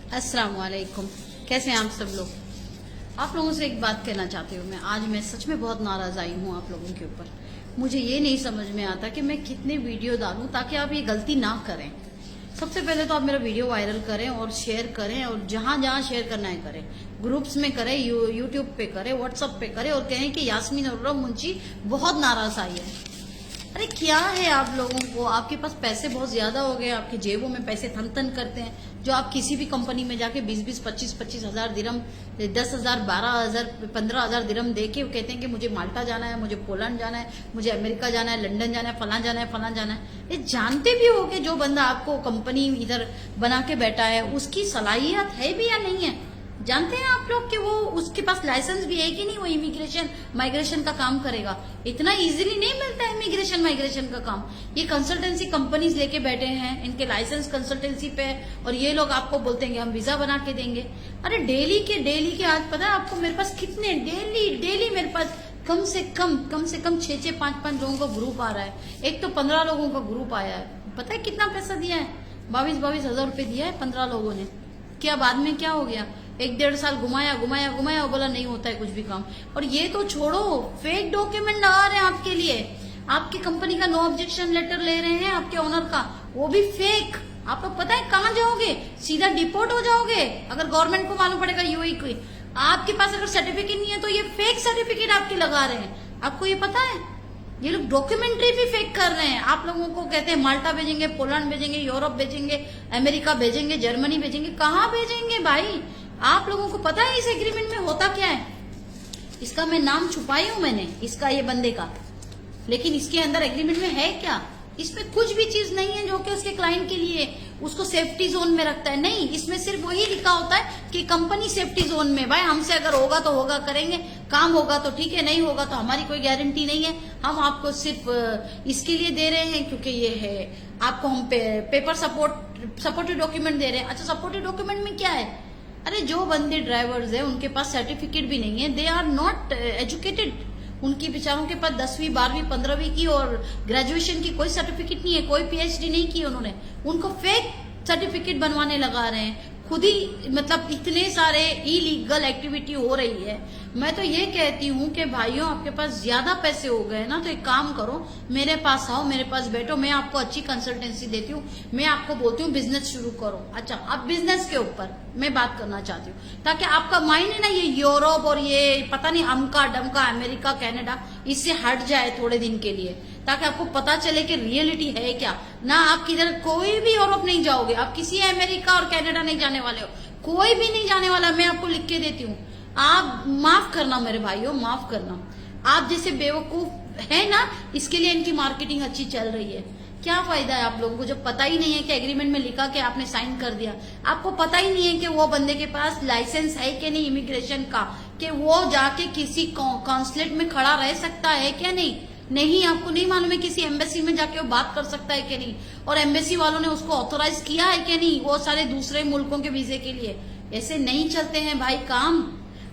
अस्सलाम वालेकुम। कैसे हैं आप सब लोग? आप लोगों से एक बात कहना चाहती हूँ मैं। आज मैं सच में बहुत नाराज आई हूँ आप लोगों के ऊपर। मुझे ये नहीं समझ में आता कि मैं कितने वीडियो डालूं ताकि आप ये गलती ना करें। सबसे पहले तो आप मेरा वीडियो वायरल करें और शेयर करें, और जहां जहां शेयर करना है करें। ग्रुप्स में करें, यूट्यूब पे करें, व्हाट्सएप पे करें, और कहें कि यास्मीन और मुंशी बहुत नाराज आई है। अरे क्या है आप लोगों को? आपके पास पैसे बहुत ज्यादा हो गए, आपकी जेबों में पैसे थन थन करते हैं, जो आप किसी भी कंपनी में जाके 20-20, 25-25 हजार दिरहम, 10,000, 12,000, 15,000 दिरहम दे के कहते हैं कि मुझे माल्टा जाना है, मुझे पोलैंड जाना है, मुझे अमेरिका जाना है, लंदन जाना है, फलां जाना है, फलां जाना है। ये जानते भी हो कि जो बंदा आपको कंपनी इधर बना के बैठा है उसकी सलाहियत है भी या नहीं है? जानते हैं आप लोग कि वो उसके पास लाइसेंस भी है कि नहीं, वो इमिग्रेशन माइग्रेशन का काम करेगा? इतना इजीली नहीं मिलता है इमिग्रेशन माइग्रेशन का काम। ये कंसल्टेंसी कंपनीज लेके बैठे हैं, इनके लाइसेंस कंसल्टेंसी पे, और ये लोग आपको बोलते हैं कि हम वीजा बना के देंगे। अरे डेली के आज पता है आपको मेरे पास कितने डेली मेरे पास कम से कम 6-6, 5-5 लोगों का ग्रुप आ रहा है। एक तो 15 लोगों का ग्रुप आया है। पता है कितना पैसा दिया है? 22-22 हजार रुपए दिया है 15 लोगों ने। क्या बाद में क्या हो गया? 1-1.5 साल घुमाया और बोला नहीं होता है कुछ भी काम। और ये तो छोड़ो, फेक डॉक्यूमेंट लगा रहे हैं आपके लिए। आपकी कंपनी का नो ऑब्जेक्शन लेटर ले रहे हैं आपके ओनर का, वो भी फेक। आप लोग पता है कहाँ जाओगे? सीधा डिपोर्ट हो जाओगे अगर गवर्नमेंट को मालूम पड़ेगा यूएई को। आपके पास अगर सर्टिफिकेट नहीं है तो ये फेक सर्टिफिकेट आपके लगा रहे हैं। आपको ये पता है? ये लोग डॉक्यूमेंट्री भी फेक कर रहे हैं। आप लोगों को कहते हैं माल्टा भेजेंगे, पोलैंड भेजेंगे, यूरोप भेजेंगे, अमेरिका भेजेंगे, जर्मनी भेजेंगे। कहाँ भेजेंगे भाई? आप लोगों को पता है इस एग्रीमेंट में होता क्या है? इसका मैं नाम छुपाई हूं मैंने, इसका, ये बंदे का। लेकिन इसके अंदर एग्रीमेंट में है क्या? इसमें कुछ भी चीज नहीं है जो कि उसके क्लाइंट के लिए उसको सेफ्टी जोन में रखता है। नहीं, इसमें सिर्फ वही लिखा होता है कि कंपनी सेफ्टी जोन में। भाई हमसे अगर होगा तो होगा, करेंगे, काम होगा तो ठीक है, नहीं होगा तो हमारी कोई गारंटी नहीं है। हम आपको सिर्फ इसके लिए दे रहे हैं क्योंकि ये है, आपको हम पेपर सपोर्टिव डॉक्यूमेंट दे रहे हैं। अच्छा, सपोर्टिव डॉक्यूमेंट में क्या है? अरे जो बंदे ड्राइवर्स है उनके पास सर्टिफिकेट भी नहीं है, दे आर नॉट एजुकेटेड। उनकी बेचारों के पास 10वीं 12वीं 15वीं की और ग्रेजुएशन की कोई सर्टिफिकेट नहीं है, कोई पीएचडी नहीं की उन्होंने। उनको फेक सर्टिफिकेट बनवाने लगा रहे हैं खुद ही। मतलब इतने सारे इलीगल एक्टिविटी हो रही है। मैं तो ये कहती हूँ कि भाइयों, आपके पास ज्यादा पैसे हो गए ना तो एक काम करो, मेरे पास आओ, मेरे पास बैठो, मैं आपको अच्छी कंसल्टेंसी देती हूँ। मैं आपको बोलती हूँ बिजनेस शुरू करो। अच्छा, अब बिजनेस के ऊपर मैं बात करना चाहती हूँ ताकि आपका माइंड है ना, ये यूरोप और ये पता नहीं अमका डमका अमेरिका कनाडा, इससे हट जाए थोड़े दिन के लिए, ताकि आपको पता चले कि रियलिटी है क्या। ना आप किधर कोई भी यूरोप नहीं जाओगे, आप किसी अमेरिका और कनाडा नहीं जाने वाले हो, कोई भी नहीं जाने वाला। मैं आपको लिख के देती हूँ। आप माफ करना मेरे भाइयों, माफ करना। आप जैसे बेवकूफ है ना, इसके लिए इनकी मार्केटिंग अच्छी चल रही है। क्या फायदा है आप लोगों को जब पता ही नहीं है कि एग्रीमेंट में लिखा कि आपने साइन कर दिया। आपको पता ही नहीं है कि वो बंदे के पास लाइसेंस है कि नहीं इमिग्रेशन का, कि वो जाके किसी कॉन्सुलेट में खड़ा रह सकता है क्या नहीं, आपको नहीं मालूम है किसी एम्बेसी में जाके वो बात कर सकता है कि नहीं, और एम्बेसी वालों ने उसको ऑथोराइज किया है कि नहीं, वो सारे दूसरे मुल्कों के वीजे के लिए। ऐसे नहीं चलते हैं भाई काम।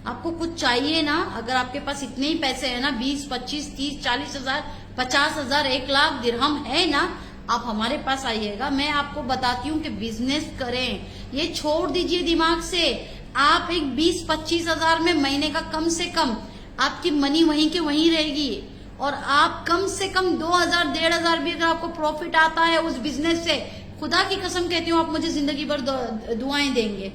आपको कुछ चाहिए ना, अगर आपके पास इतने ही पैसे है ना, 20, 25, 30, 40 हजार, 50 हजार, 1 लाख दिरहम है ना, आप हमारे पास आइएगा। मैं आपको बताती हूँ कि बिजनेस करें। ये छोड़ दीजिए दिमाग से। आप एक 20-25 हजार में महीने का कम से कम आपकी मनी वहीं के वहीं रहेगी, और आप कम से कम 2,000, 1,500 भी अगर आपको प्रॉफिट आता है उस बिजनेस से, खुदा की कसम कहती हूँ आप मुझे जिंदगी भर दुआएं देंगे।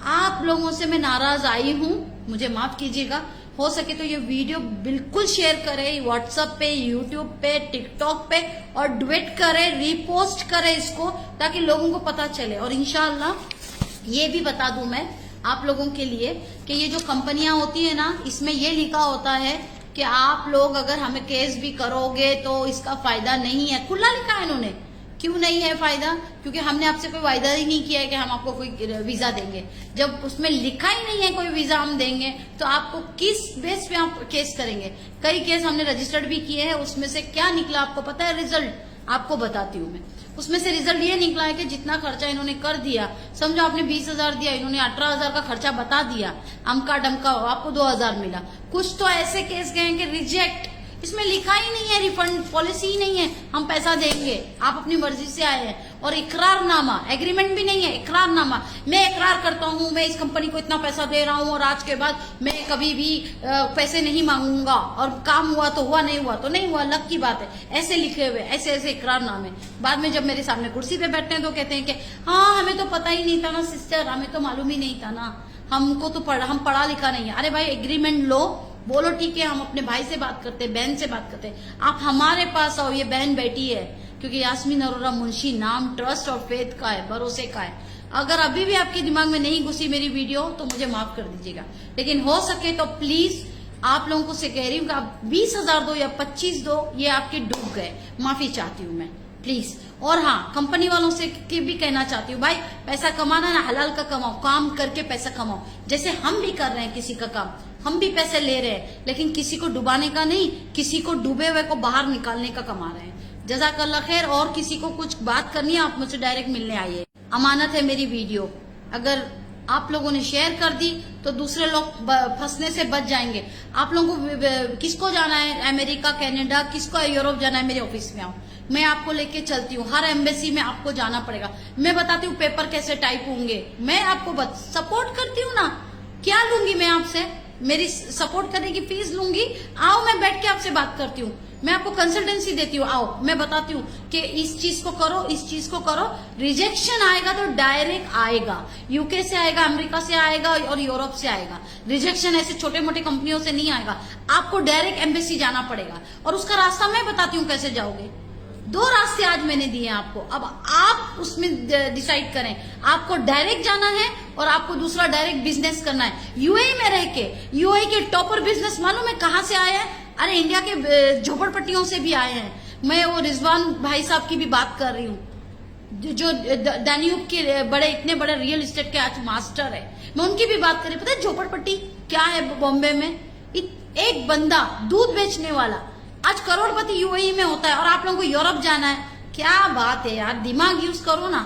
आप लोगों से मैं नाराज आई हूँ, मुझे माफ कीजिएगा। हो सके तो ये वीडियो बिल्कुल शेयर करें, व्हाट्सएप पे, यूट्यूब पे, टिकटॉक पे, और डुएट करें, रीपोस्ट करें इसको, ताकि लोगों को पता चले। और इंशाल्लाह ये भी बता दूं मैं आप लोगों के लिए कि ये जो कंपनियां होती है ना, इसमें ये लिखा होता है कि आप लोग अगर हमें केस भी करोगे तो इसका फायदा नहीं है। खुला लिखा है इन्होंने। क्यों नहीं है फायदा? क्योंकि हमने आपसे कोई वायदा ही नहीं किया है कि हम आपको कोई वीजा देंगे। जब उसमें लिखा ही नहीं है कोई वीजा हम देंगे, तो आपको किस बेस पे आप केस करेंगे? कई केस हमने रजिस्टर्ड भी किए हैं, उसमें से क्या निकला आपको पता है? रिजल्ट आपको बताती हूँ मैं। उसमें से रिजल्ट ये निकला है कि जितना खर्चा इन्होंने कर दिया, समझो आपने 20,000 दिया, इन्होंने 18,000 का खर्चा बता दिया, अमका डमका, आपको 2,000 मिला। कुछ तो ऐसे केस गए कि रिजेक्ट, इसमें लिखा ही नहीं है, रिफंड पॉलिसी ही नहीं है, हम पैसा देंगे, आप अपनी मर्जी से आए हैं। और इकरारनामा, एग्रीमेंट भी नहीं है, इकरारनामा। मैं इकरार करता हूँ मैं इस कंपनी को इतना पैसा दे रहा हूँ और आज के बाद मैं कभी भी पैसे नहीं मांगूंगा, और काम हुआ तो हुआ, नहीं हुआ तो नहीं हुआ, अलग की बात है। ऐसे लिखे हुए ऐसे ऐसे इकरारनामे। बाद में जब मेरे सामने कुर्सी पे बैठते हैं तो कहते हैं कि हाँ हमें तो पता ही नहीं था ना सिस्टर, हमें तो मालूम ही नहीं था ना, हमको तो हम पढ़ा लिखा नहीं है। अरे भाई एग्रीमेंट लो, बोलो ठीक है हम अपने भाई से बात करते, बहन से बात करते, आप हमारे पास आओ, ये बहन बैठी है। क्योंकि यास्मीन अरोरा मुंशी नाम ट्रस्ट और फेथ का है, भरोसे का है। अगर अभी भी आपके दिमाग में नहीं घुसी मेरी वीडियो तो मुझे माफ कर दीजिएगा, लेकिन हो सके तो प्लीज आप लोगों को से कह रही हूँ कि आप 20,000 दो या 25 दो, ये आपके डूब गए, माफी चाहती हूँ मैं प्लीज। और हाँ, कंपनी वालों से के भी कहना चाहती हूँ भाई पैसा कमाना ना हलाल का कमाओ, काम करके पैसा कमाओ, जैसे हम भी कर रहे हैं किसी का काम, हम भी पैसे ले रहे हैं, लेकिन किसी को डुबाने का नहीं, किसी को डूबे हुए को बाहर निकालने का कमा रहे हैं। जज़ाकल्लाह खैर। और किसी को कुछ बात करनी है आप मुझसे डायरेक्ट मिलने आइए, अमानत है मेरी वीडियो। अगर आप लोगों ने शेयर कर दी तो दूसरे लोग फंसने से बच जाएंगे। आप लोगों को किसको जाना है अमेरिका, कनाडा, किसको यूरोप जाना है, मेरे ऑफिस में आओ, मैं आपको लेके चलती हूँ। हर एम्बेसी में आपको जाना पड़ेगा, मैं बताती हूँ पेपर कैसे टाइप होंगे, मैं आपको सपोर्ट करती हूँ ना। क्या लूंगी मैं आपसे, मेरी सपोर्ट करने की फीस लूंगी? आओ मैं बैठ के आपसे बात करती हूँ, मैं आपको कंसल्टेंसी देती हूँ, आओ मैं बताती हूँ कि इस चीज को करो, इस चीज को करो। रिजेक्शन आएगा तो डायरेक्ट आएगा, यूके से आएगा, अमेरिका से आएगा और यूरोप से आएगा। रिजेक्शन ऐसे छोटे मोटे कंपनियों से नहीं आएगा, आपको डायरेक्ट एम्बेसी जाना पड़ेगा, और उसका रास्ता मैं बताती हूँ कैसे जाओगे। 2 रास्ते आज मैंने दिए हैं आपको, अब आप उसमें डिसाइड करें, आपको डायरेक्ट जाना है और आपको दूसरा डायरेक्ट बिजनेस करना है। यूएई में रह के, यूएई के टॉपर बिजनेस मालूम है कहाँ से आए हैं? अरे इंडिया के झोपड़पट्टियों से भी आए हैं। मैं वो रिजवान भाई साहब की भी बात कर रही हूँ, जो दानियूब के बड़े इतने बड़े रियल एस्टेट के आज मास्टर है, मैं उनकी भी बात कर रही हूँ। पता है झोपड़पट्टी क्या है बॉम्बे में? एक बंदा दूध बेचने वाला आज करोड़पति यूएई में होता है, और आप लोगों को यूरोप जाना है। क्या बात है यार, दिमाग यूज करो ना।